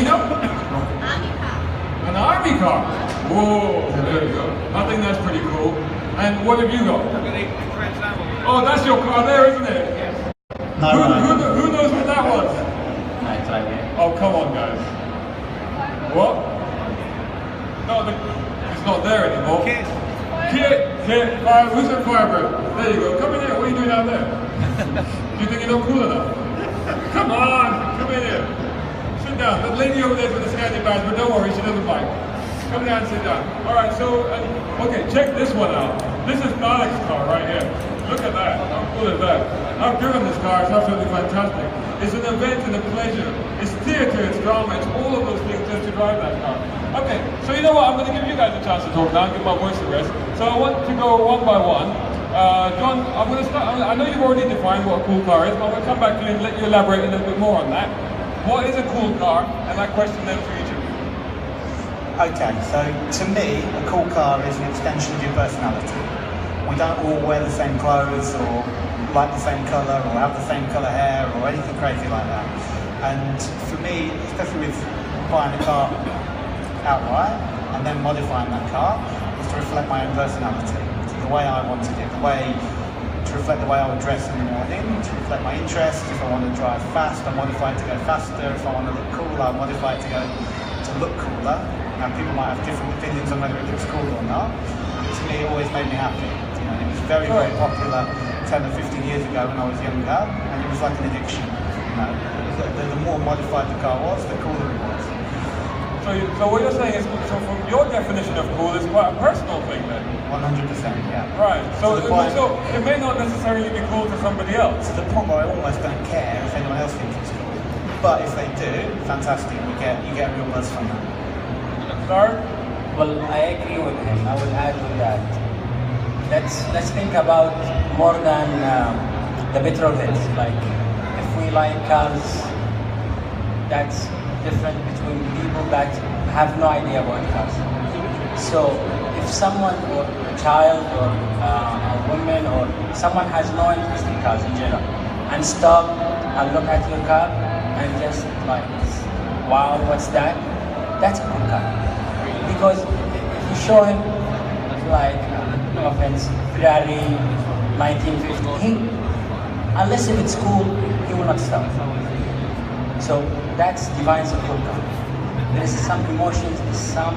Lamborghini? An army car. Whoa, there you go. I think that's pretty cool. And what have you got? Oh, that's your car there, isn't it? Yes. No, who knows what that was? No, it's right here. Oh, come on, guys. What? No, it's not there anymore. Kit. Who's at Firebird? There you go. Come in here. What are you doing out there? Do you think you're not cool enough? Come on, come in here. Sit down. That lady over there's with the scanty badge, but don't worry, she doesn't bite. Come down and sit down. Alright, so, okay, check this one out. This is Malik's car right here. Look at that. How cool is that? I've driven this car, it's absolutely fantastic. It's an event and a pleasure. It's theatre, it's drama, it's all of those things just to drive that car. Okay, so you know what? I'm going to give you guys a chance to talk now and give my voice a rest. So I want to go one by one. John, I'm going to start. I know you've already defined what a cool car is, but I'm going to come back to you and let you elaborate a little bit more on that. What is a cool car? And that question then for each of you. Okay, so to me, a cool car is an extension of your personality. We don't all wear the same clothes or like the same colour or have the same colour hair or anything crazy like that. And for me, especially with buying a car outright and then modifying that car, is to reflect my own personality. The way I wanted it, to reflect the way I would dress in the morning, to reflect my interests. If I want to drive fast, I modify it to go faster. If I want to look cool, I modify it to look cooler. Now people might have different opinions on whether it looks cool or not. But to me, it always made me happy. You know, it was very, very popular 10 or 15 years ago when I was younger, and it was like an addiction. You know, the more modified the car was, the cooler it was. So what you're saying is, so from your definition of cool, it's quite a personal thing then? 100%, yeah. Right, so it may not necessarily be cool to somebody else. To the point where I almost don't care if anyone else thinks it's cool. But if they do, fantastic, you get a real buzz from that. Sorry? Well, I agree with him. I will add with that. Let's think about more than the petrol heads. Like, if we like cars, that's different between people that have no idea about cars. So if someone, or a child, or a woman, or someone has no interest in cars in general, and stop and look at your car and just like, wow, what's that? That's a cool car. Because if you show him, like, no offense, Ferrari 1950, unless if it's cool, he will not stop. So that defines a cool car. There is some emotions, some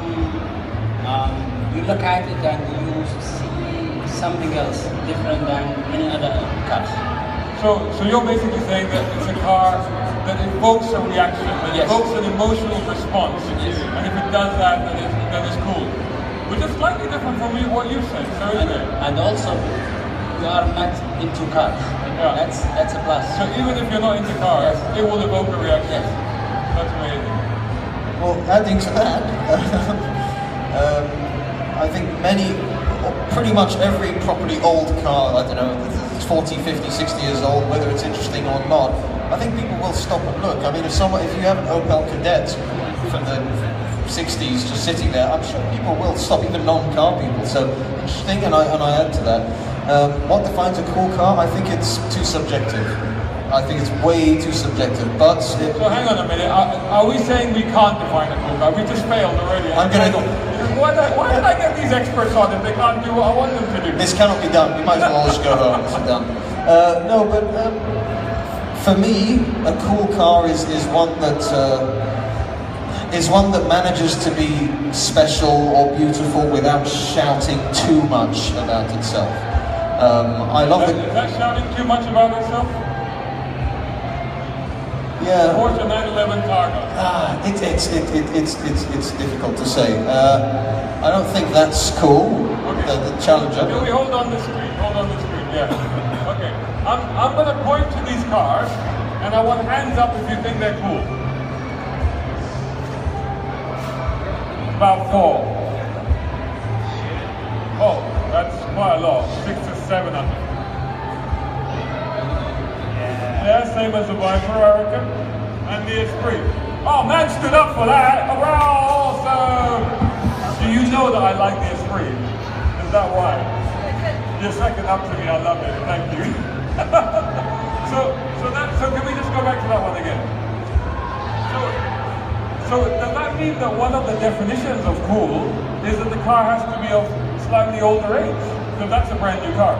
you look at it and you see something else different than any other cars. So you're basically saying that it's a car that evokes a reaction, that evokes an emotional response, and if it does that, then it's cool. Which is slightly different from what you said, so isn't it? And also, you are not into cars. Yeah. That's a plus. So even if you're not into cars, it will evoke a reaction. Yes. That's amazing. Well, adding to that, I think pretty much every properly old car, I don't know, 40, 50, 60 years old, whether it's interesting or not, I think people will stop and look. I mean, if you have an Opel Kadett from the 60s just sitting there, I'm sure people will stop, even non-car people. So interesting, and I add to that. What defines a cool car? I think it's too subjective. I think it's way too subjective. But so hang on a minute. Are we saying we can't define a cool car? We just failed already. Why did I get these experts on if they can't do what I want them to do? This cannot be done. You might as well just go home and sit down. No, but for me, a cool car is one that manages to be special or beautiful without shouting too much about itself. I love it. Is that shouting too much about itself? Yeah. Porsche 911 Targa. It's difficult to say. I don't think that's cool. Okay. The Challenger. Can we hold on the screen? Hold on the screen. Yeah. Okay. I'm going to point to these cars, and I want hands up if you think they're cool. About 4. Oh, that's quite a lot. 6 or 7, I think. Yeah, same as the Viper, I reckon. And the Esprit. Oh, man stood up for that. Hurrah! Awesome! Do you know that I like the Esprit? Is that why? You're second up to me. I love it. Thank you. So can we just go back to that one again? So So does that mean that one of the definitions of cool is that the car has to be of slightly older age? So that's a brand new car.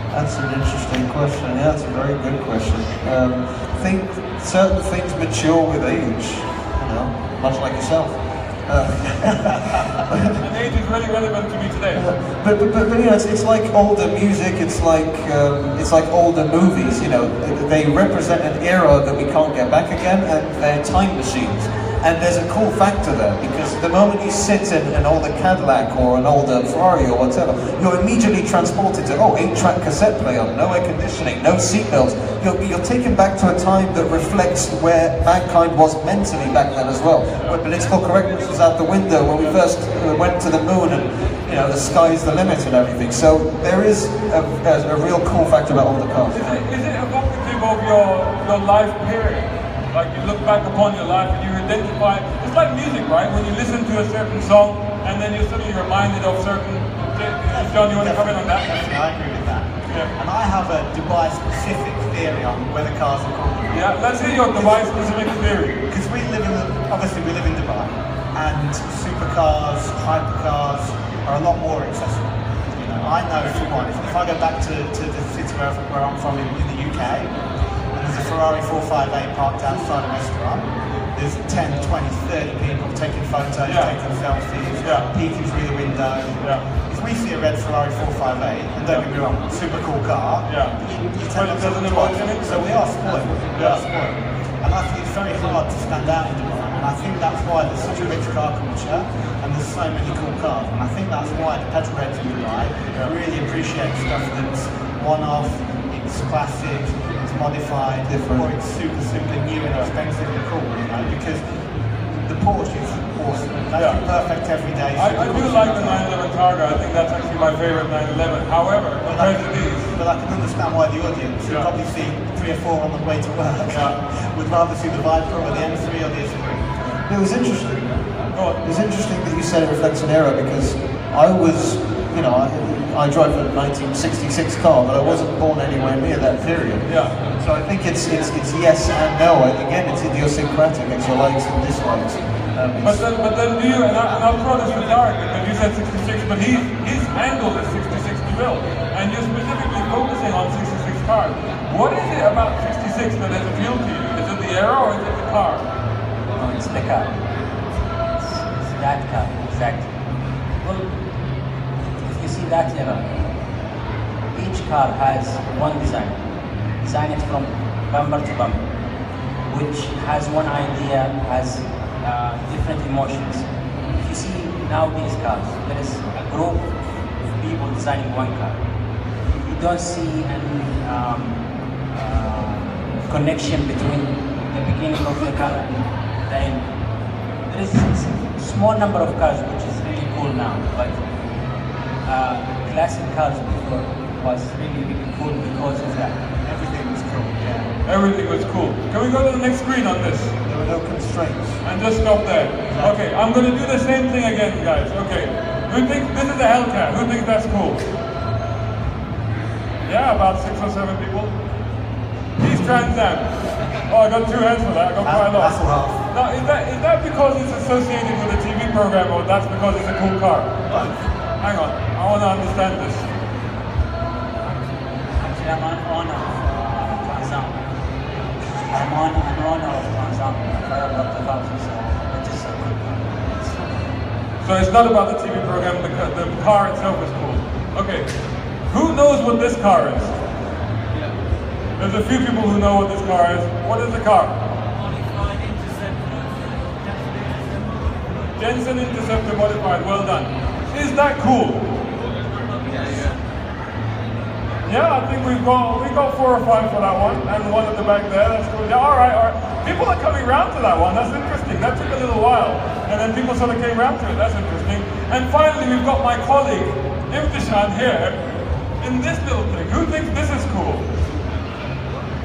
That's an interesting question. Yeah, that's a very good question. I think certain things mature with age, you know, much like yourself. And age is really relevant to me today. But you know, it's like older music. It's like older movies. You know, they represent an era that we can't get back again, and they're time machines. And there's a cool factor there, because the moment you sit in an older Cadillac or an older Ferrari or whatever, you're immediately transported to, 8-track cassette player, no air conditioning, no seatbelts. You're taken back to a time that reflects where mankind was mentally back then as well. Where political correctness was out the window, when we first went to the moon, and you know, the sky's the limit and everything. So there is a real cool factor about older cars. Is it evocative of your life period? Like you look back upon your life and you identify, it's like music, right? When you listen to a certain song and then you're suddenly reminded of certain, John, you want to comment on that? Definitely, I agree with that. Yeah. And I have a Dubai-specific theory on whether cars are cool. Yeah, let's hear your Dubai-specific theory. Because obviously we live in Dubai, and supercars, hypercars are a lot more accessible. You know, I know for one, if I go back to the city where I'm from in the UK, there's a Ferrari 458 parked outside a restaurant. There's 10, 20, 30 people taking photos, taking selfies, peeking through the window. If we see a red Ferrari 458, and don't get me wrong, super cool car, you tell them twice. So we are spoiled. We are spoiled. And I think it's very hard to stand out in Dubai. And I think that's why there's such a rich car culture, and there's so many cool cars. And I think that's why the petrol heads in Dubai really appreciate stuff that's one-off, it's classic, modified, or it's super new and expensive and cool, you know, because the Porsche is awesome. That's perfect every day. I do like the 911 Targa. I think that's actually my favorite 911. However, compared to these, but I can understand why the audience who probably see 3 or 4 on the way to work would rather see the Viper or the M3 or the S3. It was interesting. It was interesting that you said it reflects an era, because I was, you know, I drive a 1966 car, but I wasn't born anywhere near that period. So I think it's yes and no. Again, it's idiosyncratic. It's your likes and dislikes. But then do you? And I'll throw this to Derek, because you said 66, but his angle is 66 to build, and you're specifically focusing on 66 cars. What is it about 66 that has appealed to you? Is it the era or is it the car? No, it's the car. It's that car, exactly. Well, you see that era, each car has one design. Design it from bumper to bumper, which has one idea, has different emotions. If you see nowadays cars, there is a group of people designing one car. You don't see any connection between the beginning of the car and the end. There is a small number of cars which is really cool now, but classic cars before was really cool because of that. Everything was cool, Everything was cool. Can we go to the next screen on this? There were no constraints. And just stop there. Okay, I'm going to do the same thing again, guys. Okay, who thinks this is a Hellcat? Who thinks that's cool? Yeah, about 6 or 7 people. These Trans Am. Oh, I got 2 hands for that. I got quite a lot. Now, is that because it's associated with a TV program, or that's because it's a cool car? Hang on, I want to understand this. Actually, I'm an owner of Trans Am. I'm an owner of Trans Am. So it's not about the TV program, the car itself is cool. Okay, who knows what this car is? There's a few people who know what this car is. What is the car? Jensen Interceptor Modified, well done. Is that cool? Yeah, I think we got 4 or 5 for that one, and one at the back there. That's cool. Yeah, all right. People are coming round to that one. That's interesting. That took a little while, and then people sort of came round to it. That's interesting. And finally, we've got my colleague Imtishan here in this little thing. Who thinks this is cool?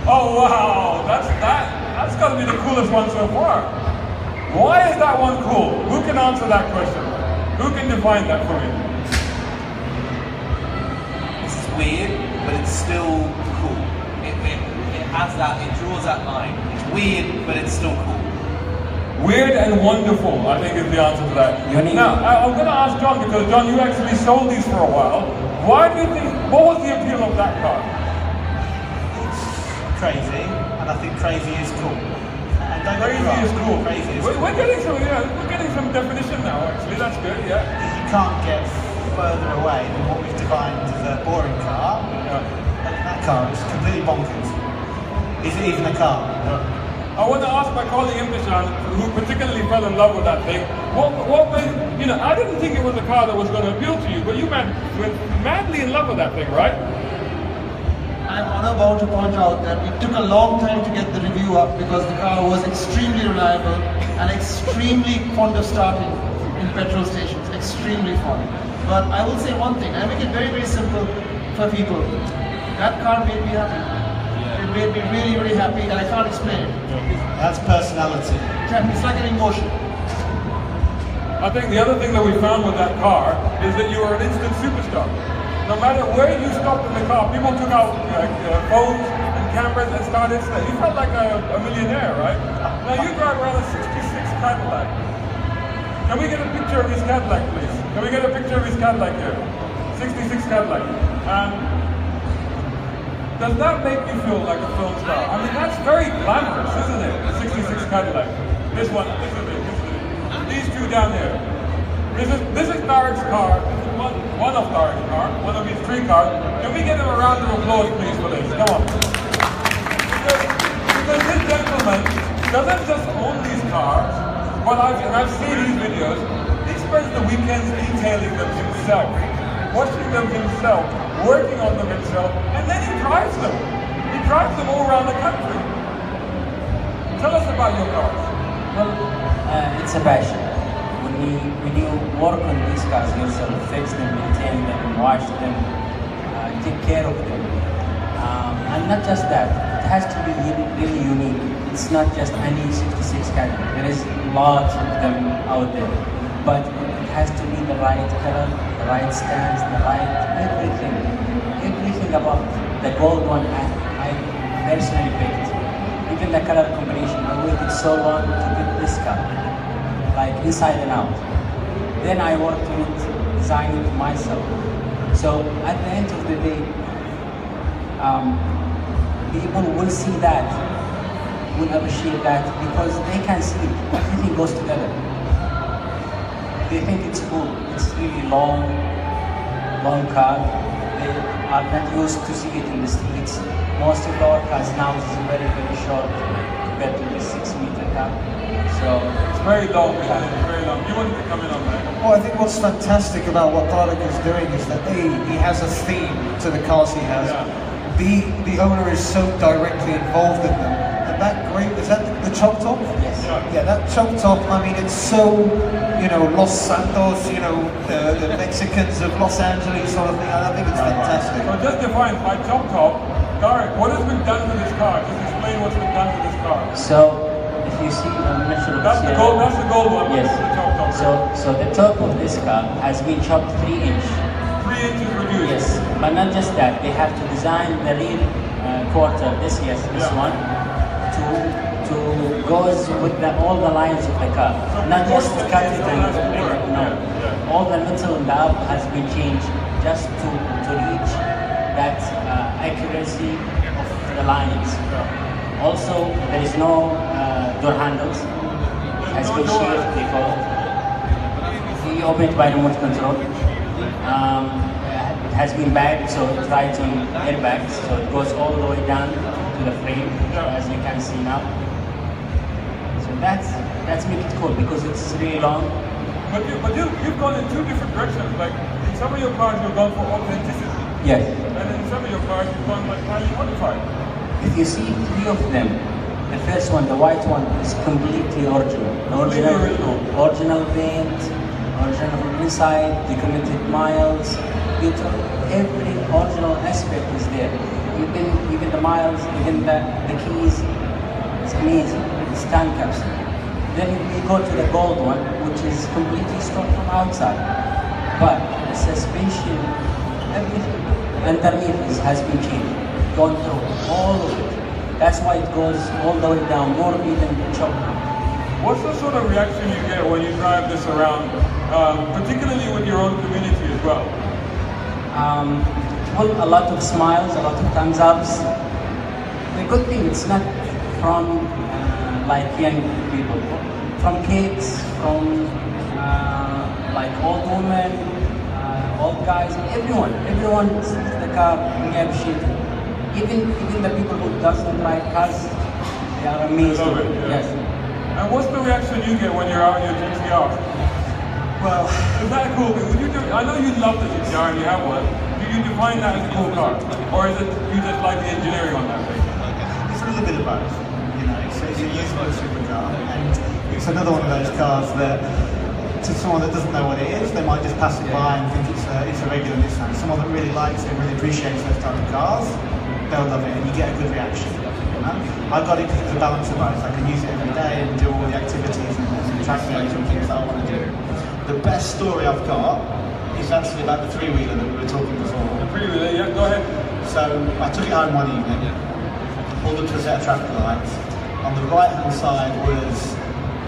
Oh wow, that's got to be the coolest one so far. Why is that one cool? Who can answer that question? Who can define that for me? This is weird, but it's still cool. It has that, it draws that line. It's weird, but it's still cool. Weird and wonderful, I think, is the answer to that. Unique. Now, I'm going to ask John, because John, you actually sold these for a while. Why do you think, what was the appeal of that car? It's crazy, and I think crazy is cool. And don't get me Crazy wrong, is cool. Crazy is We're cool. getting some, we're getting some definition now, actually. That's good, yeah. You can't get further away than what we've defined as a boring car. Yeah. And that car is completely bonkers. Is it even a car? I want to ask my colleague Imtishan, who particularly fell in love with that thing, what made, I didn't think it was a car that was going to appeal to you, but you went madly in love with that thing, right? I'm about to point out that it took a long time to get the review up because the car was extremely reliable and extremely fond of starting in petrol stations, extremely fond. But I will say one thing, I make it very, very simple for people. That car made me happy. It made me really, really happy, and I can't explain it. That's personality. It's like an emotion. I think the other thing that we found with that car is that you were an instant superstar. No matter where you stopped in the car, people took out phones and cameras and started. You felt like a millionaire, right? Now you drive around a 66 Cadillac. Can we get a picture of his Cadillac, please? Can we get a picture of his Cadillac here? 66 Cadillac. Does that make you feel like a film star? I mean, that's very glamorous, isn't it? The 66 Cadillac. This one, this is it. These two down there. This is Tariq's car. This is one of Tariq's car, one of his three cars. Can we get him a round of applause, please, for this? Come on. Because this gentleman doesn't just own these cars, but I've seen these videos. He spends the weekends detailing them himself, washing them himself, working on them himself, and then he drives them. He drives them all around the country. Tell us about your cars. Well, it's a passion. When you work on these cars yourself, fix them, maintain them, wash them, take care of them. And not just that, it has to be really unique. It's not just any 66 Cadillac. There is lots of them out there. But it has to be the right color, the right stance, the right everything. Everything about the gold one I personally picked. Even the color combination, I waited so long to get this car, like inside and out. Then I worked on it, designed it myself. So at the end of the day, people will see that, will appreciate that because they can see it. Everything goes together. They think it's cool. It's really long car. They are not used to see it in the streets. Most of our cars now is very, very short compared to the 6-meter car. So it's very long, isn't it? It's very long. You wanted to come in on that? Well, I think what's fantastic about what Tariq is doing is that he has a theme to the cars he has. Yeah. The owner is so directly involved in them. And that great, is that the chop top? yes. Yeah, that chop top, I mean, it's so, Los Santos, the Mexicans of Los Angeles sort of thing. I think it's fantastic. So just define by chop top, Tariq, what has been done to this car? Just explain what's been done to this car. So if you see, I'm not sure if That's the gold. That's the gold one. Yes. The chop top. So the top of this car has been chopped 3 inch. 3 inches reduced. Yes, but not just that. They have to design the rear quarter. This one to goes with all the lines of the car. So Not just proportionally cut it still and has to work. no. Yeah. All the metal in the up has been changed just to reach that accuracy of the lines. Also, there is no door handles. It has been sheared, they call it. We open it by remote control. It has been bagged, so it rides on airbags, so it goes all the way down to the frame, as you can see now. So that's make it cool because it's really long. But you've gone in two different directions. Like in some of your cars, you've gone for authenticity, Yes. and in some of your cars, you've gone like highly modified. If you see 3 of them, the first one, the white one, is completely original. Original paint, original inside, documented miles. Every original aspect is there. Even the miles, even the keys. It's amazing. It's time capsule. Then we go to the gold one, which is completely stock from outside. But the suspension, everything underneath has been changed. Gone through all of it. That's why it goes all the way down, more even chop. What's the sort of reaction you get when you drive this around, particularly with your own community as well? Well, a lot of smiles, a lot of thumbs ups. The good thing, it's not from like young people, from kids, from like old women, old guys, everyone sees the car and they appreciate it. Even the people who doesn't drive cars, they are amazed. Love it, yeah. Yes. And what's the reaction you get when you're out in your GTR? Well, Is that cool? I know you love the GTR and you have one. Do you define that as a cool car? Or is it you just like the engineering on that thing? It's a little bit of both. You know, it's a usable supercar, and it's another one of those cars that, to someone that doesn't know what it is, they might just pass it by and think it's a regular Nissan. Someone that really likes it, really appreciates those type of cars, they'll love it, and you get a good reaction. You know? I got it because it's a balance of both. I can use it every day and do all the activities and track days and things that I want to do. The best story I've got is actually about the three-wheeler that we were talking before. The three-wheeler, yeah, go ahead. So I took it home one evening, pulled up to a set of traffic lights. On the right-hand side was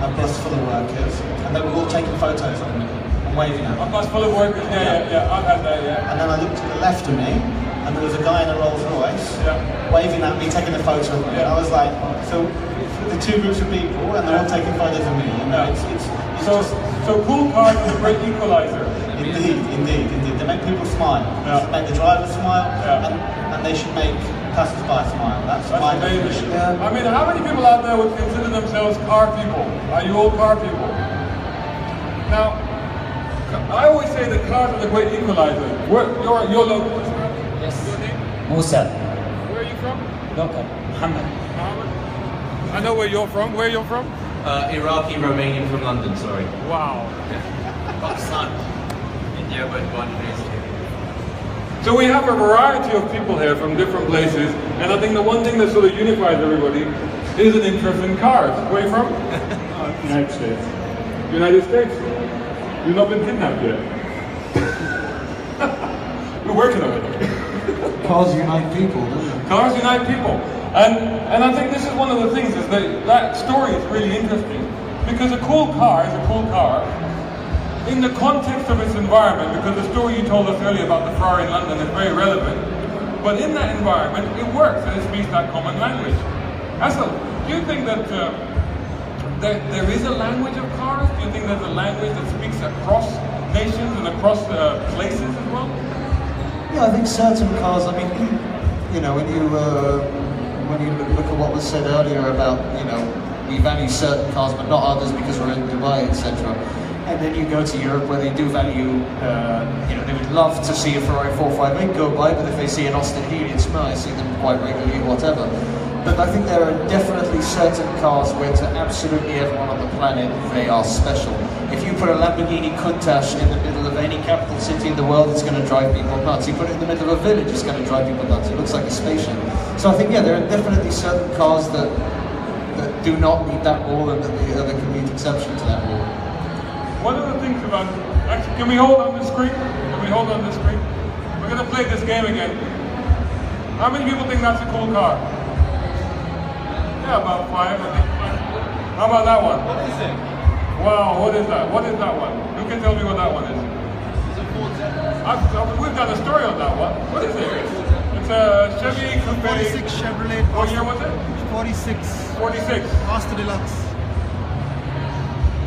a bus full of workers, and they were all taking photos of me and waving at me. A bus full of workers, yeah, I've had that, yeah. And then I looked to the left of me, and there was a guy in a Rolls Royce waving at me, taking a photo of me. And I was like, so the two groups of people, and they're all taking photos of me. You know, it's so cool cars is a great equalizer. Indeed. They make people smile. They should make the driver smile, and they should make passers-by smile. That's my definition. I mean, how many people out there would consider themselves car people? Are you all car people? Now, I always say that cars are the great equalizer. You're local, yes. Your name? Musa, Where are you from? local, Muhammad. I know where you're from. Where you're from? Iraqi Romanian from London, sorry. Wow. Pakistan. India, but born and raised here. So we have a variety of people here from different places, and I think the one thing that sort of unifies everybody is an interest in cars. Where are you from? United States. United States. You've not been kidnapped yet. We're working on it. Cars unite people, don't they? Cars unite people. And I think this is one of the things, is that story is really interesting. Because a cool car is a cool car in the context of its environment, because the story you told us earlier about the Ferrari in London is very relevant. But in that environment, it works and it speaks that common language. Hassel, do you think that there is a language of cars? Do you think there's a language that speaks across nations and across places as well? Yeah, I think certain cars, I mean, you know, when you look at what was said earlier about, you know, we value certain cars but not others because we're in Dubai, etc. And then you go to Europe where they do value, you know, they would love to see a Ferrari 458 go by, but if they see an Austin Healey, it's I see them quite regularly, whatever. But I think there are definitely certain cars where to absolutely everyone on the planet, they are special. If you put a Lamborghini Countach in the middle of any capital city in the world, it's going to drive people nuts. You put it in the middle of a village, it's going to drive people nuts. It looks like a spaceship. So I think, yeah, there are definitely certain cars that do not meet that rule and that the other can meet exception to that rule. One of the things about, actually, can we hold on the screen? Can we hold on the screen? We're going to play this game again. How many people think that's a cool car? Yeah, about 5, I think. How about that one? What is it? Wow, what is that? What is that one? Who can tell me what that one is? Is it Ford Zephyr? We've done a story on that one. What is it? It's a Chevy Coupe. 46 Chevrolet. What year was it? 46. 46. Master Deluxe.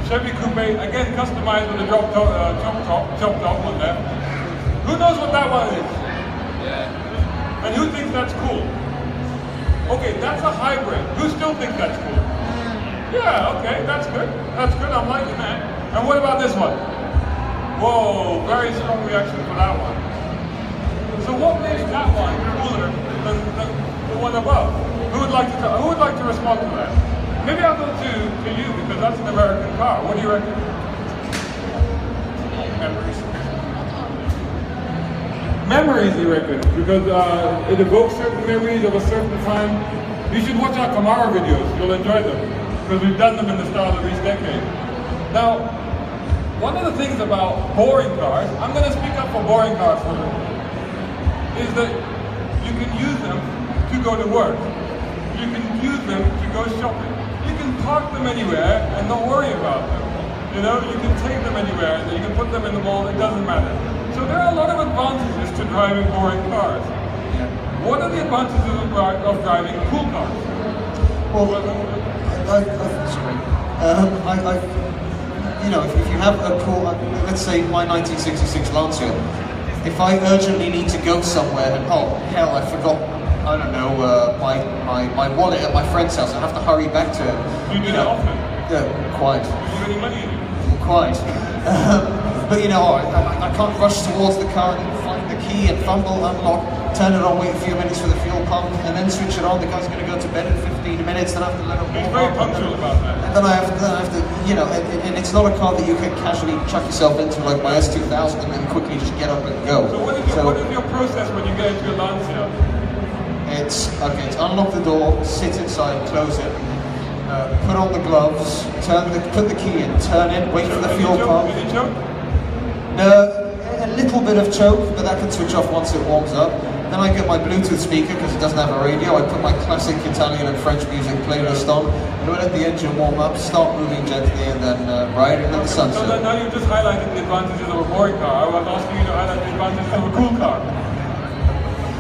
Chevy Coupe, again customized with a chop top on there. Who knows what that one is? Yeah. And who thinks that's cool? Okay, that's a hybrid. Who still thinks that's cool? Yeah, okay, that's good. That's good, I'm liking that. And what about this one? Whoa, very strong reaction for that one. So what makes that one cooler than the one above? Who would like to respond to that? Maybe I'll go to you, because that's an American car. What do you reckon? Memories. Memories, you reckon? Because it evokes certain memories of a certain time. You should watch our Camaro videos. You'll enjoy them. Because we've done them in the style of each decade. Now, one of the things about boring cars, I'm going to speak up for boring cars for you, is that you can use them to go to work. You can use them to go shopping. You can park them anywhere and not worry about them. You know, you can take them anywhere and you can put them in the mall, it doesn't matter. So there are a lot of advantages to driving boring cars. What are the advantages of driving cool cars? Well, you know, if you have a cool, let's say my 1966 Lancia, if I urgently need to go somewhere and oh hell, I forgot, I don't know, my wallet at my friend's house, I have to hurry back to it. You do that often? Yeah, quite. Do you have any money in it? Quite. But you know, I can't rush towards the car and find the key and fumble, unlock, turn it on, wait a few minutes for the fuel pump, and then switch it on. The guy's going to go to bed in 15 minutes, then I have to let him He's very punctual about that. And then I have to, you know, and it's not a car that you can casually chuck yourself into like my S2000 and then quickly just get up and go. So what is your process when you get into your Lancia? It's unlock the door, sit inside, close it, put on the gloves, put the key in, turn it, wait for the fuel pump. Is it choke? No, a little bit of choke, but that can switch off once it warms up. Then I get my Bluetooth speaker because it doesn't have a radio. I put my classic Italian and French music playlist on, and let the engine warm up, start moving gently, and then ride into the sunset. So now you've just highlighted the advantages of a boring car. I was asking you to highlight the advantages of a cool car.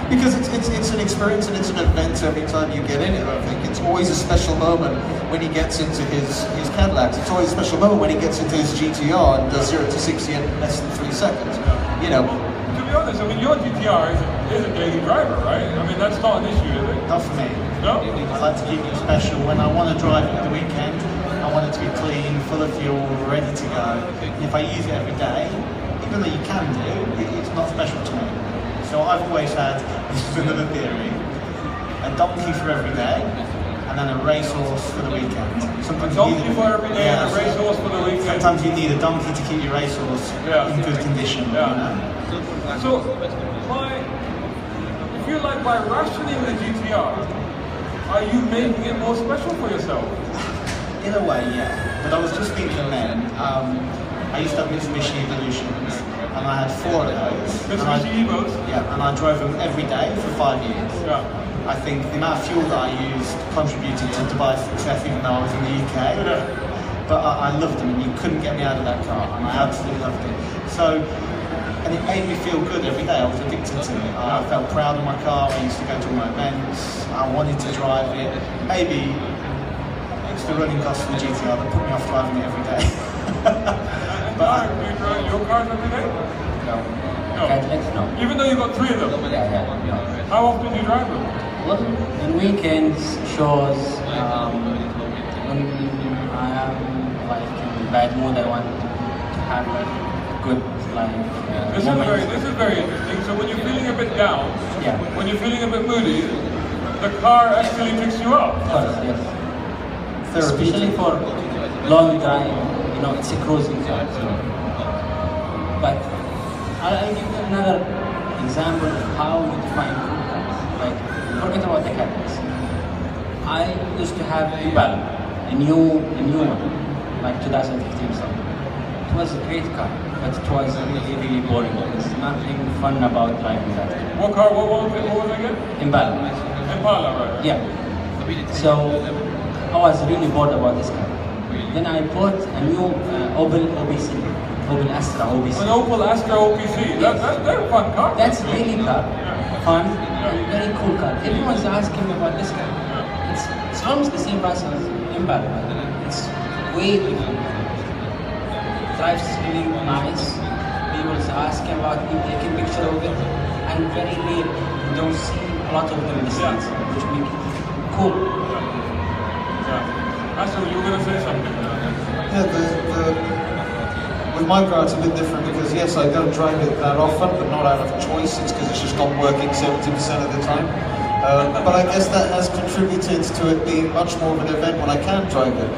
Because it's an experience and it's an event every time you get in it, I think. It's always a special moment when he gets into his Cadillacs. It's always a special moment when he gets into his GTR and does 0 to 60 in less than 3 seconds. You know. To be honest, I mean, your GTR is a daily driver, right? I mean, that's not an issue, is it? Not for me. No? I like to keep it special. When I want to drive it at the weekend, I want it to be clean, full of fuel, ready to go. And if I use it every day, even though you can do, it's not special to me. So I've always had, this is another theory, a donkey for every day, and then a racehorse for the weekend. Sometimes A donkey for every day and a racehorse for the weekend. Sometimes you need a donkey to keep your racehorse in good condition. Yeah. You know? So, if you like, by rationing the GTR, are you making it more special for yourself? In a way, yeah. But I was just thinking then, I used to have Mitsubishi Evolutions, and I had 4 of those. Mitsubishi Evos? Yeah, and I drove them every day for 5 years. Yeah. I think the amount of fuel that I used contributed to Dubai's success, even though I was in the UK. Yeah. But I loved them, and you couldn't get me out of that car, and I absolutely loved it. So, and it made me feel good every day. I was addicted to it. I felt proud of my car. I used to go to my events. I wanted to drive it. Maybe it's the running costs for the GTR that put me off driving it every day. But do you drive your cars every day? No. No. Cadillacs, no. Even though you've got 3 of them? Yeah, no. How often do you drive them? Well, in weekends, shows, when I am like in bad mood, I want to have a good This is very interesting. So when you're feeling a bit down, Yeah. when you're feeling a bit moody, the car actually picks you up. Of course, yes. Especially for long drive, you know, it's a cruising car. So. But I'll give you another example of how we define cool cars. Like, forget about the Cadillacs. I used to have Impala, a new one, like 2015 or something. It was a great car, but it was really, really boring. There's nothing fun about driving that car. What car? What was it again? Impala. Impala, right? Yeah. So I was really bored about this car. Then I bought a new Opel OBC, Opel Astra OBC. An Opel Astra OPC. They're a fun car. That's really car, fun, and very cool car. Everyone's asking me about this car. It's almost the same price as Impala. It's way different. Drives really nice. People asking about me, taking picture of it, and very rare. You don't see a lot of them in the streets, which make it cool. Astra, you were going to say something. Yeah, with my car it's a bit different because yes, I don't drive it that often, but not out of choice. It's because it's just not working 70% of the time. But I guess that has contributed to it being much more of an event when I can drive it.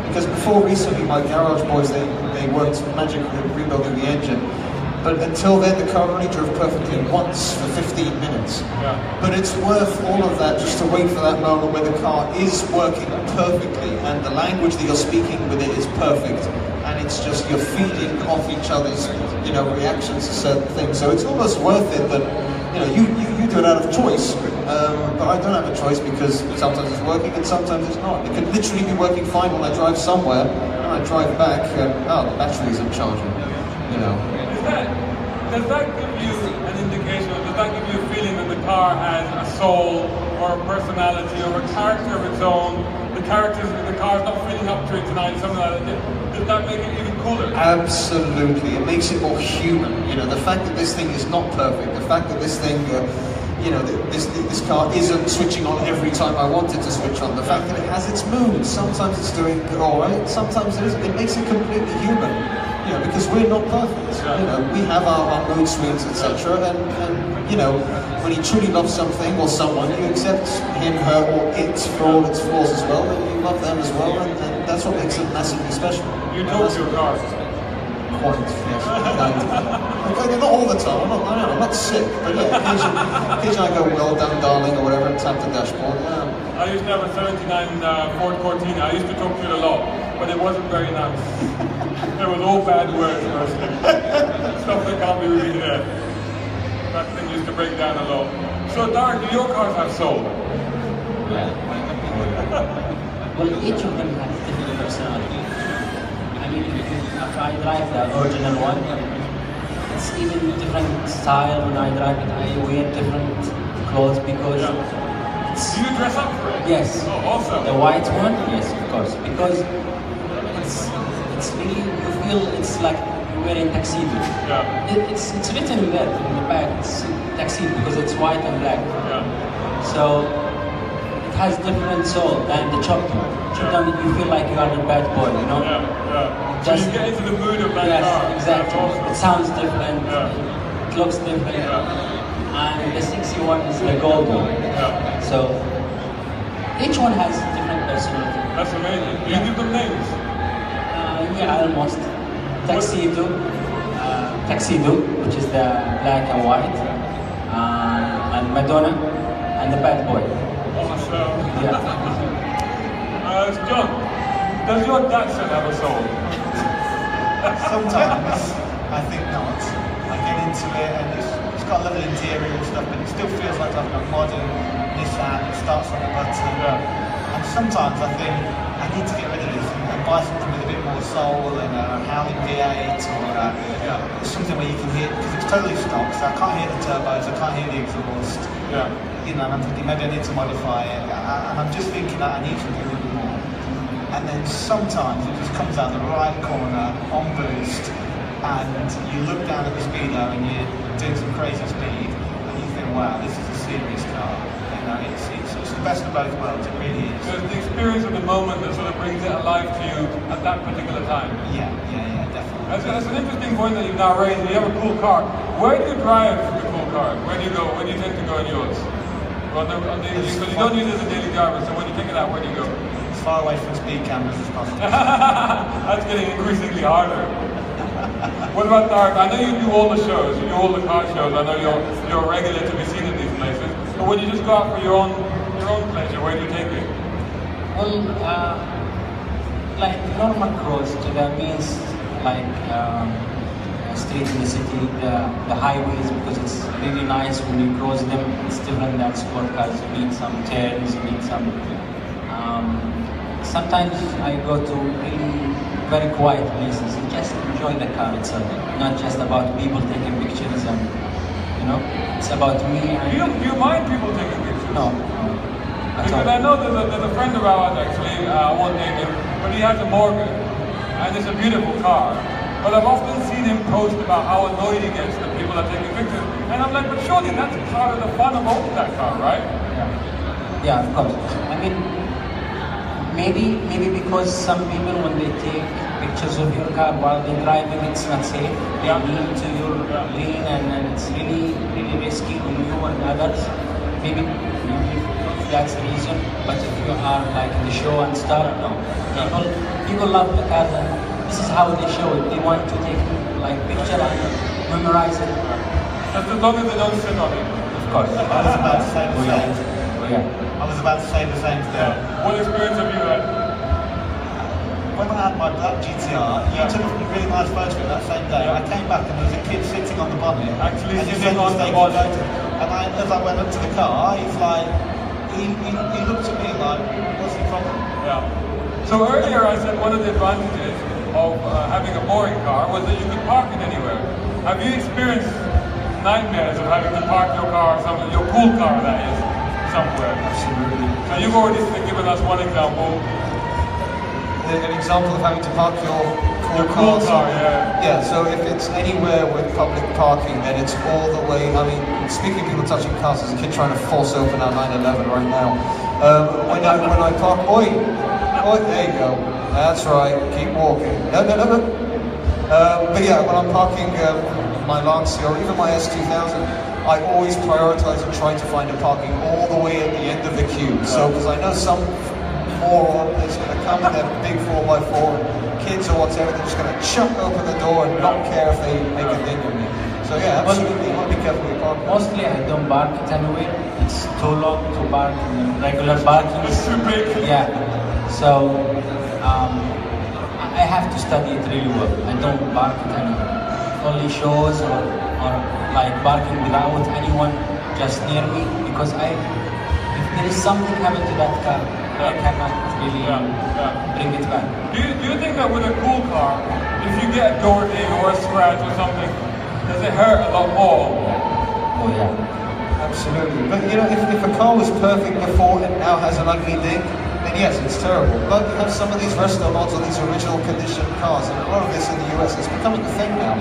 Because before recently, my garage boys, they worked magically at rebuilding the engine. But until then, the car only drove perfectly once for 15 minutes. But it's worth all of that just to wait for that moment where the car is working perfectly and the language that you're speaking with it is perfect. And it's just you're feeding off each other's, you know, reactions to certain things. So it's almost worth it that, you know, you do it out of choice, but I don't have a choice because sometimes it's working and sometimes it's not. It can literally be working fine when I drive somewhere, and I drive back, and oh, the battery isn't charging, you know. Does that give you an indication, or does that give you a feeling that the car has a soul, or a personality, or a character of its own? The characters of the car is not feeling up to it tonight, something like that. Does that make it even cooler? Absolutely, it makes it more human. You know, the fact that this thing is not perfect, the fact that this thing, you know, this car isn't switching on every time I want it to switch on. The fact that it has its moods. Sometimes it's doing all right, sometimes it isn't. It makes it completely human. You know, because we're not perfect. You know, we have our mood swings, etc. And you know, when you truly love something or someone, you accept him, her, or it for all its flaws as well, and you love them as well, and that's what makes it massively special. You talk to your car. Quite, yes. Okay, not all the time. I'm not sick, but yeah, occasionally I go, well done, darling, or whatever, and tap the dashboard. Yeah. I used to have a 79 Ford Cortina. I used to talk to it a lot, but it wasn't very nice. There was all bad words mostly. Stuff that can't be repeated there. That thing used to break down a lot. So, Dark, do your cars have soul? Well, each of them has different personality. I mean, if I drive the original one, it's even different style when I drive it. I wear different clothes because Do you dress up for it? yes. Oh, awesome. The white one, yes, of course, because it's really, you feel it's like you're wearing tuxedo. Yeah. It's written there in the back. It's tuxedo because it's white and black. Yeah. So it has different soul than the chopped one. Chopped one, you feel like you are the bad boy, you know? Yeah, yeah. So you get into the mood of that Yes, car. exactly. That's awesome. It sounds different. Yeah. It looks different. Yeah. And the 61 is the gold one. Yeah. So each one has different personality. That's amazing. Do you give them names? Yeah, almost. Tuxedo, which is the black and white, and Madonna, and the bad boy. Awesome. Yeah. John, does your Datsun have a soul? Sometimes I think not. I get into it and it's got a lovely interior and stuff, but it still feels like a modern Nissan. It starts on a button. Yeah. And sometimes I think I need to get rid of this and buy something with a bit more soul and a howling V8 or something where you can hear, because it's totally stock, so I can't hear the turbos, I can't hear the exhaust. Yeah. You know, and I'm thinking maybe I need to modify it, and I'm just thinking that I need to do a little more. And then sometimes it just comes out the right corner on boost, and you look down at the speedo and you're doing some crazy speed, and you think, wow, this is a serious car. You know, it's the best of both worlds, it really is. So it's the experience of the moment that sort of brings it alive to you at that particular time. Yeah, definitely. That's an interesting point that you've now raised. You have a cool car. Where do you drive the cool car? Where do you go? Where do you tend to go in yours? Because you don't use it as a daily driver, so when you take it out, where do you go? As far away from speed cameras as possible. That's getting increasingly harder. What about Dark? I know you do all the shows, you do all the car shows. I know you're regular to be seen in these places. But when you just go out for your own pleasure, where do you take it? Well, like normal cross to the means like street in the city, the highways, because it's really nice when you cross them. It's different than sport cars. You need some turns, you need some. Sometimes I go to really very quiet places and just enjoy the car itself. Not just about people taking pictures and it's about me. And Do you mind people taking pictures? No. Because I know there's a friend of ours actually, I won't name him, but he has a Morgan, and it's a beautiful car. But I've often seen him post about how annoyed he gets that people are taking pictures. And I'm like, but surely that's part of the fun of owning that car, right? Yeah, of course. I mean, maybe because some people, when they take pictures of your car while they're driving, it's not safe. They lean to your lane, and it's really, really risky on you and others. Maybe that's the reason. But if you are like in the show and stuff, no. People love the cars, and this is how they show it. They want to take like picture and memorize it. Just as long as they don't sit on it. Of course. I was about to say the same. Oh, yeah. I was about to say the same thing. What experience have you had? when I had my black GTR, you took a really nice photo of it that same day. I came back and there was a kid sitting on the bonnet. Actually and sitting on the bonnet. And as I went up to the car, he's like, he looked at me like, what's the problem? Yeah. So earlier I said one of the advantages of having a boring car was that you could park it anywhere. Have you experienced nightmares of having to park your car, your cool car that is, somewhere? Absolutely. Now you've already given us one example. An example of having to park your Cool car, yeah. Yeah, so if it's anywhere with public parking, then it's all the way. I mean, speaking of people touching cars, there's a kid trying to force open our 911 right now. When I park, oi, there you go. That's right. Keep walking. No. But yeah, when I'm parking my Lancia or even my S2000, I always prioritize and try to find a parking all the way at the end of the queue. So because I know some moron is going to come in their big 4x4. Kids or whatever, they're just going to chuck open the door and not care if they make a thing of me. So yeah, absolutely, you want to be careful with parking. Mostly I don't park it anywhere. It's too long to park in regular parking. It's too big. Yeah. So I have to study it really well. I don't park it anywhere. Only shows or like parking without anyone just near me, because if there is something happened to that car, I cannot really bring it back. Do you think that with a cool car, if you get a door ding or a scratch or something, does it hurt a lot more? Oh yeah. Absolutely. But you know, if a car was perfect before and now has an ugly ding, then yes, it's terrible. But you have some of these resto mods or these original condition cars, and a lot of this in the US, it's becoming a thing now,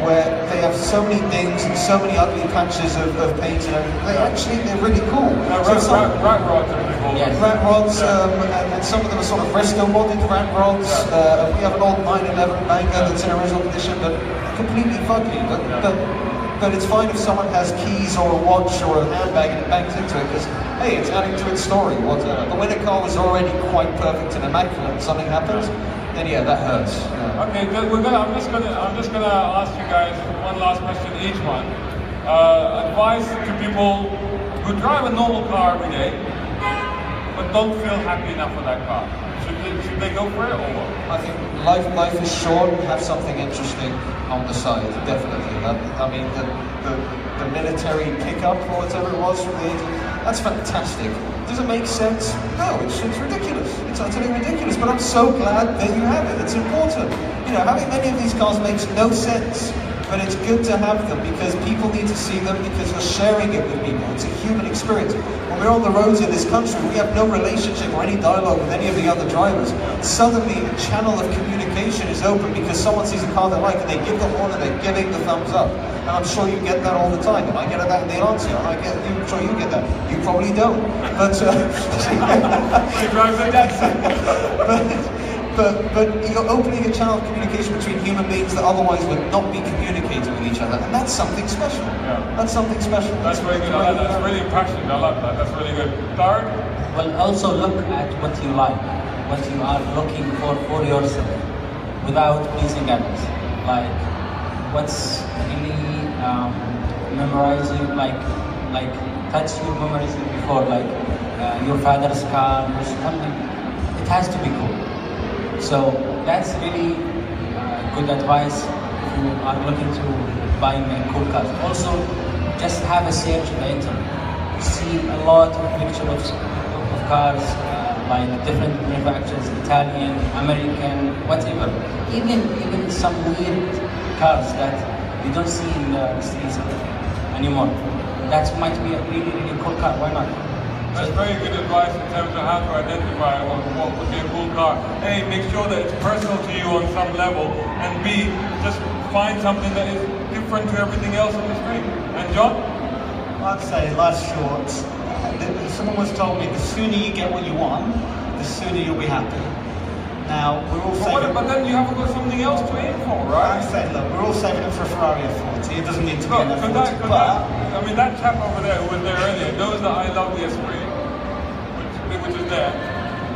where they have so many dings and so many ugly patches of paint and everything. They're really cool. Rat rods are pretty cool. Yes. Rat rods, and some of them are sort of resto modded rat rods. We have an old 911 banger that's in original condition, but completely fugly. But it's fine if someone has keys or a watch or a handbag and it bangs into it, because hey, it's adding to its story, whatever. But when a car was already quite perfect and immaculate and something happens, then yeah, that hurts. Yeah. Okay, I'm just gonna ask you guys one last question each one. Advice to people who drive a normal car every day, but don't feel happy enough with that car. Should they go for it or what? I think life is short. Have something interesting on the side, definitely. I mean, the military pickup or whatever it was from the 80s, that's fantastic. Does it make sense? No, it's ridiculous. It's utterly ridiculous. But I'm so glad that you have it. It's important. You know, having many of these cars makes no sense. But it's good to have them because people need to see them, because you're sharing it with people. It's a human experience. When we're on the roads in this country, we have no relationship or any dialogue with any of the other drivers. Suddenly, a channel of communication is open because someone sees a car they like and they give the horn and they're giving the thumbs up. And I'm sure you get that all the time. And I get that in the Lancia, and I'm sure you get that. You probably don't. But He drives a Datsun. But you're opening a channel of communication between human beings that otherwise would not be communicating with each other, and that's something special. Yeah. That's something special. That's very good. That's really passionate. I love that. That's really good. Third? Well, also look at what you like, what you are looking for yourself, without pleasing others. Like, what's really memorizing, like touch your memories before, like your father's car or something. It has to be cool. So that's really good advice if you are looking to buying a cool car. Also, just have a search on the internet. See a lot of pictures of cars, like different manufacturers, Italian, American, whatever. Even some weird cars that you don't see in the streets anymore. That might be a really, really cool car. Why not? That's very good advice in terms of how to identify what would be a cool car. A, make sure that it's personal to you on some level, and B, just find something that is different to everything else on the street. And John? I'd say life's short. Someone once told me the sooner you get what you want, the sooner you'll be happy. Now, we're all saving... But then you have got something else to aim for, right? I say, look, we're all saving up for a Ferrari at 40. It doesn't need to be an F40, I mean, that chap over there who was there earlier knows that I love the Esprit, which is there.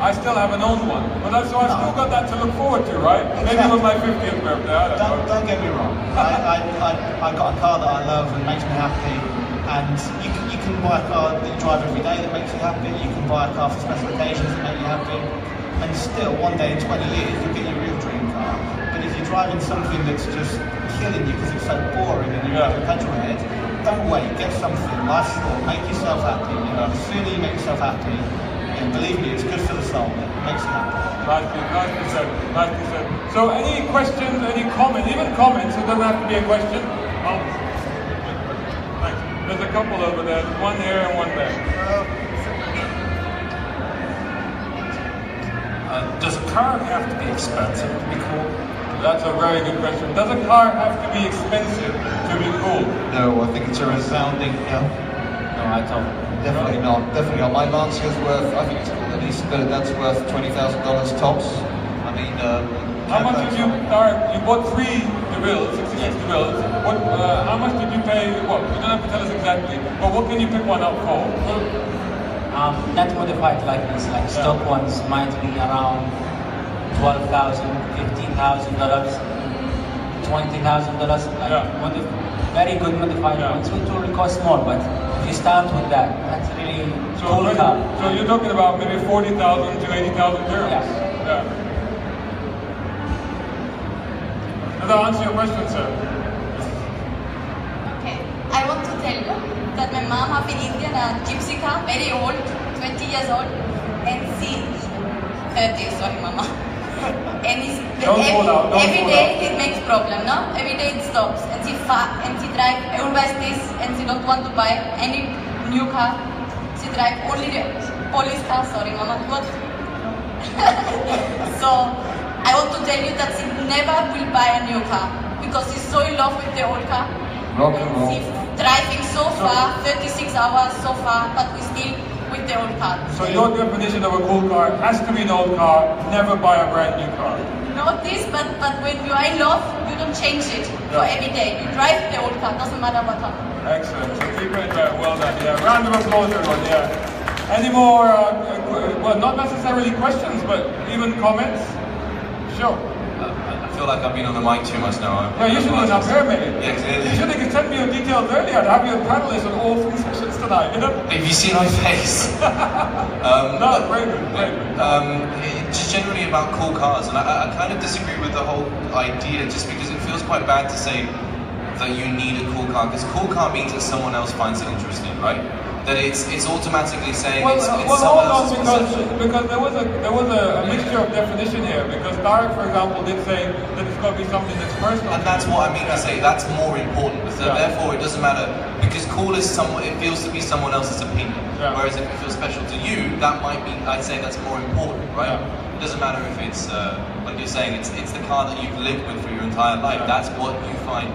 I still haven't owned one, but I've still got that to look forward to, right? Exactly. Maybe with my 50th birthday, I don't know. Don't get me wrong. I got a car that I love and makes me happy, and you can buy a car that you drive every day that makes you happy. You can buy a car for special occasions that make you happy. and still one day in 20 years you'll get your real dream car. But if you're driving something that's just killing you because it's so boring and you're a petrol head, don't wait, get something, life's short, make yourself happy. You know, the sooner you make yourself happy, and believe me, it's good for the soul, it makes you happy. Nicely said, nicely said. So any questions, any comments, even comments, it doesn't have to be a question. Oh. Thanks. There's a couple over there, one here and one there. Does a car have to be expensive to be cool? That's a very good question. Does a car have to be expensive to be cool? No, I think it's a resounding no. No, I don't. Definitely not. Definitely not. My Lancia's worth, I think it's called at least, but that's worth $20,000 tops. I mean, how much did you start? You bought 3 DeVilles, 66 DeVilles. What? How much did you pay? Well, you don't have to tell us exactly, but what can you pick one up for? Not modified like this, like stock ones might be around $12,000, $15,000, $20,000. Like very good modified ones, which will cost more. But if you start with that, that's really cool car. So you're talking about maybe 40,000 to 80,000 euros. Yeah. Does that answer your question, sir? Okay. I want to tell you that my mom have in India a gypsy car, very old, 20 years old, and she 30, sorry mama. And every day it makes problem, no? Every day it stops and she drive always this and she don't want to buy any new car. She drive only the police car, sorry mama. What? So I want to tell you that she never will buy a new car because she's so in love with the old car. Rock and roll. She's driving so far, 36 hours so far, but we still with the old car. So your definition of a cool car has to be an old car, never buy a brand new car. Not this, but when you are in love, you don't change it for every day. You drive the old car, doesn't matter what happens. Excellent. So keep it well done. Yeah. Round of applause, everyone. Yeah. Any more? Well, not necessarily questions, but even comments. Sure. I feel like I've been on the mic too much now. Yeah, you should have been up here, mate. Yeah, clearly. You should have sent me your details earlier. I'd have you a panelist on all 3 sessions tonight. You know? Have you seen my face? No, very good, very good. Just generally about cool cars, and I kind of disagree with the whole idea, just because it feels quite bad to say that you need a cool car, because cool car means that someone else finds it interesting, right? That it's automatically saying it's someone else's perception. Because there was a mixture of definition here. Because Tarek, for example, did say that it's got to be something that's personal. And that's what I mean to say. That's more important. So therefore, it doesn't matter, because cool is it feels to be someone else's opinion. Whereas if it feels special to you, that might be. I'd say that's more important, right? It doesn't matter if it's like you're saying. It's the car that you've lived with for your entire life. That's what you find.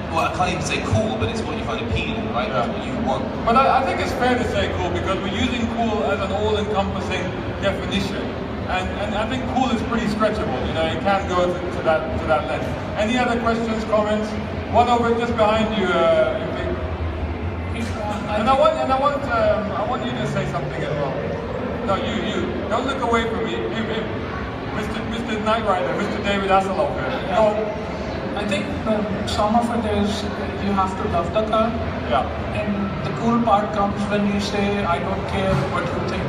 Well, I can't even say cool, but it's what you find appealing, right? That's what you want. But I think it's fair to say cool because we're using cool as an all-encompassing definition, and I think cool is pretty stretchable. You know, it can go to that length. Any other questions, comments? One over just behind you. And I want you to say something as well. No, you don't look away from me. Mr. Knight Rider, Mr. David Hasselhoff here. Go on. I think some of it is you have to love the car. Yeah. And the cool part comes when you say, I don't care what you think.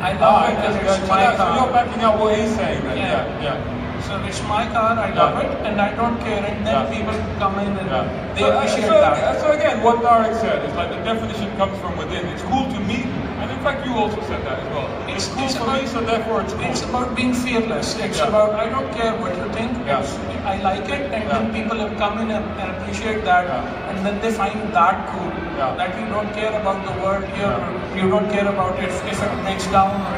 I love it because it's my car. So you're backing up what he's saying then. Yeah. So it's my car, I love it, and I don't care. And then people come in and they appreciate that. So again, what Tarek said is like the definition comes from within. It's cool to me, and in fact you also said that as well. It's cool for me, so therefore it's cool. It's about being fearless. It's about, I don't care what you think. I like it, and then people have come in and appreciate that, and then they find that cool. That you don't care about the world here, you don't care about if it breaks down, or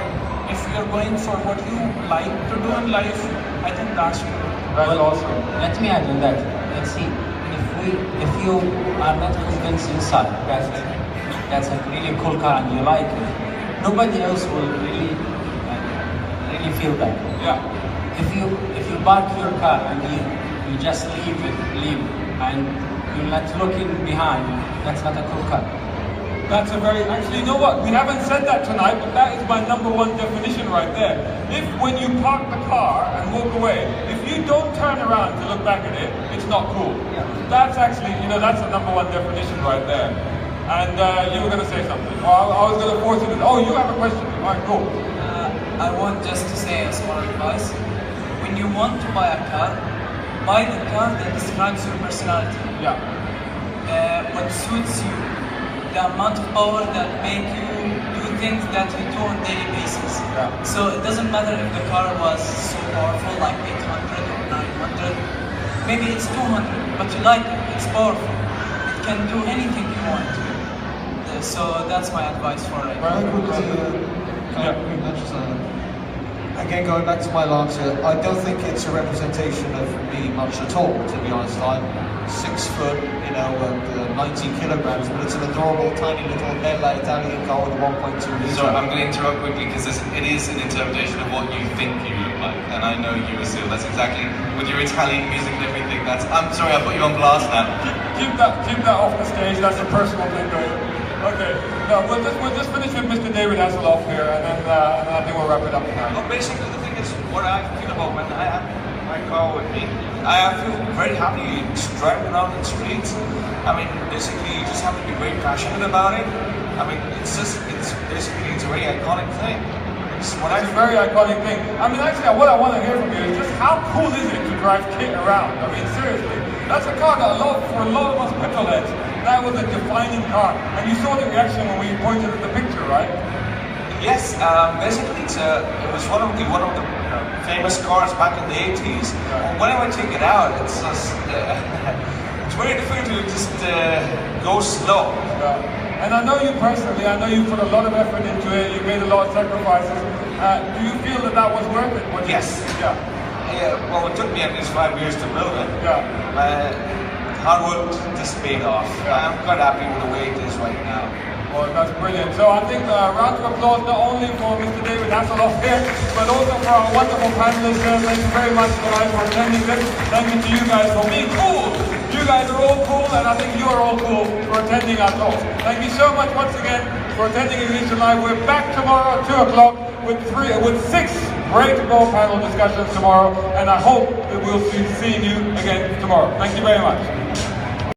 if you're going for what you like to do in life. I think that's cool. That's awesome. Let me add on that. Let's see, if you are not convinced inside that that's a really cool car and you like it, nobody else will really feel that. If you park your car and you just leave and you're not looking behind, that's not a cool car. That's actually, you know what? We haven't said that tonight, but that is my #1 definition right there. If when you park the car and walk away, if you don't turn around to look back at it, it's not cool. That's actually, that's the #1 definition right there. And you were going to say something. I was going to force you to. Oh, you have a question. All right, cool. I want just to say a small advice. When you want to buy a car, buy the car that describes your personality. Yeah. What suits you. The amount of power that make you do things that you do on a daily basis. Yeah. So it doesn't matter if the car was so powerful, like 800 or 900. Maybe it's 200, but you like it. It's powerful. It can do anything you want. So that's my advice for it. Again, going back to my answer, I don't think it's a representation of me much at all, to be honest. I'm 6 foot, you know, and 90 kilograms, but it's an adorable, tiny little Bella Italian car with a 1.2 litre. Sorry, I'm going to interrupt quickly because it is an interpretation of what you think you look like, and I know you, Asil. That's exactly, with your Italian music and everything, that's... I'm sorry, I put you on blast now. Keep that off the stage, that's a personal thing, though. Okay, no, we'll just finish with Mr. David Hasselhoff here, and then I think we'll wrap it up now. Well, basically, the thing is, what I feel about when I have my car with me, I feel very happy driving around the streets. I mean, basically, you just have to be very passionate about it. I mean, it's basically a very iconic thing. It's a very iconic thing. I mean, actually, what I want to hear from you is just how cool is it to drive Kit around? I mean, seriously, that's a car that for a lot of us petrol heads, that was a defining car. And you saw the reaction when we pointed at the picture, right? Yes, basically it was one of the famous cars back in the 80s. Yeah. Whenever I take it out, it's just it's very difficult to just go slow. Yeah. And I know you personally. I know you put a lot of effort into it. You made a lot of sacrifices. Do you feel that was worth it? Yes. Yeah. Yeah. Well, it took me at least 5 years to build it. Yeah. Hard work just paid off. Yeah. I'm quite happy with the way it is right now. Well, that's brilliant. So I think a round of applause not only for Mr. David Hasselhoff here, but also for our wonderful panelists here. Thank you very much, guys, for attending this. Thank you to you guys for being cool. You guys are all cool, and I think you are all cool for attending our talk. Thank you so much once again for attending Ignition Live. We're back tomorrow at 2 o'clock with 6 great more panel discussions tomorrow, and I hope that we'll be seeing you again tomorrow. Thank you very much.